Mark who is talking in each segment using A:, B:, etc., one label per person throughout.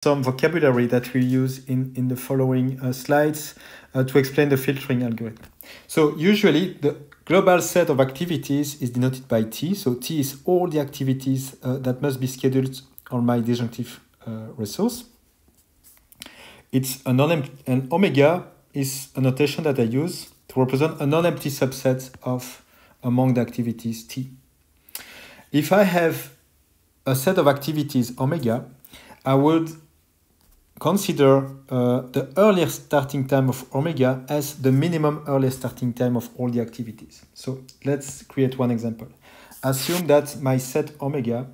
A: some vocabulary that we use in the following slides to explain the filtering algorithm. So usually the global set of activities is denoted by T. So T is all the activities that must be scheduled on my disjunctive resource. It's an omega is a notation that I use to represent a non-empty subset of among the activities T. If I have a set of activities omega, I would consider the earliest starting time of omega as the minimum earliest starting time of all the activities. So let's create one example. Assume that my set omega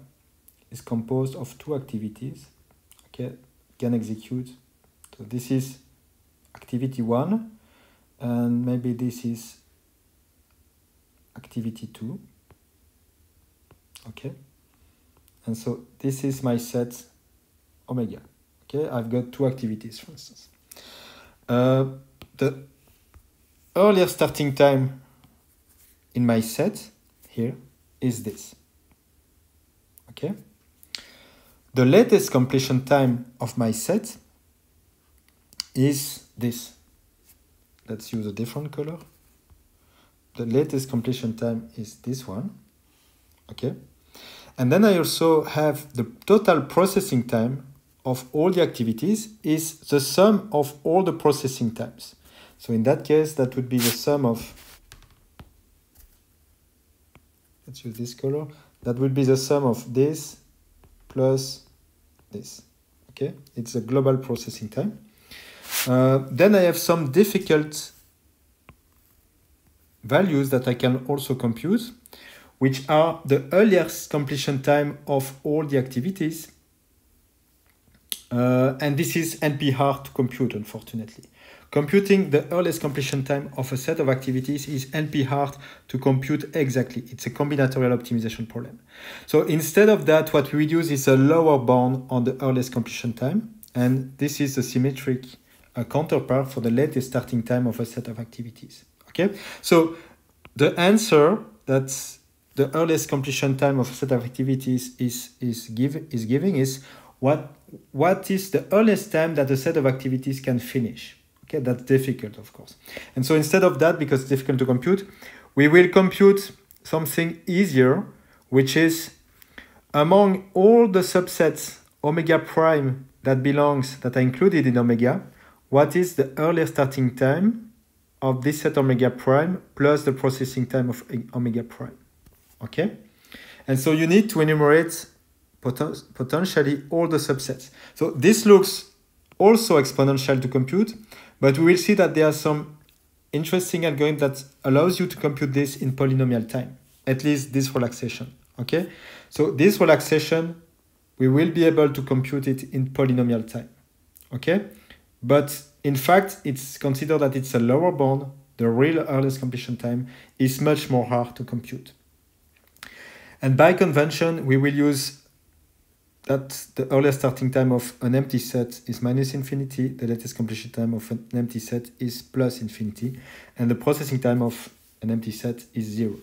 A: is composed of two activities. Okay, can execute. So this is activity 1, and maybe this is activity 2. Okay, and so this is my set omega. Okay, I've got two activities, for instance. The earliest starting time in my set here is this. Okay. The latest completion time of my set is this. Let's use a different color. The latest completion time is this one. Okay. And then I also have the total processing time of all the activities is the sum of all the processing times. So in that case, that would be the sum of, let's use this color, that would be the sum of this plus this. Okay, it's a global processing time. Then I have some difficult values that I can also compute, which are the earliest completion time of all the activities. And this is NP hard to compute, unfortunately. Computing the earliest completion time of a set of activities is NP hard to compute exactly. It's a combinatorial optimization problem. So instead of that, what we use is a lower bound on the earliest completion time. And this is a symmetric counterpart for the latest starting time of a set of activities. Okay, so the answer that's the earliest completion time of a set of activities is giving is what is the earliest time that a set of activities can finish. Okay, that's difficult, of course. And so instead of that, because it's difficult to compute, we will compute something easier, which is among all the subsets omega prime that are included in omega, what is the earliest starting time of this set omega prime plus the processing time of omega prime. Okay? And so you need to enumerate potentially all the subsets. So this looks also exponential to compute, but we will see that there are some interesting algorithm that allows you to compute this in polynomial time, at least this relaxation. Okay, so this relaxation, we will be able to compute it in polynomial time. Okay, but in fact, it's considered that it's a lower bound. The real earliest completion time is much more hard to compute. And by convention, we will use that the earliest starting time of an empty set is minus infinity, the latest completion time of an empty set is plus infinity, and the processing time of an empty set is 0.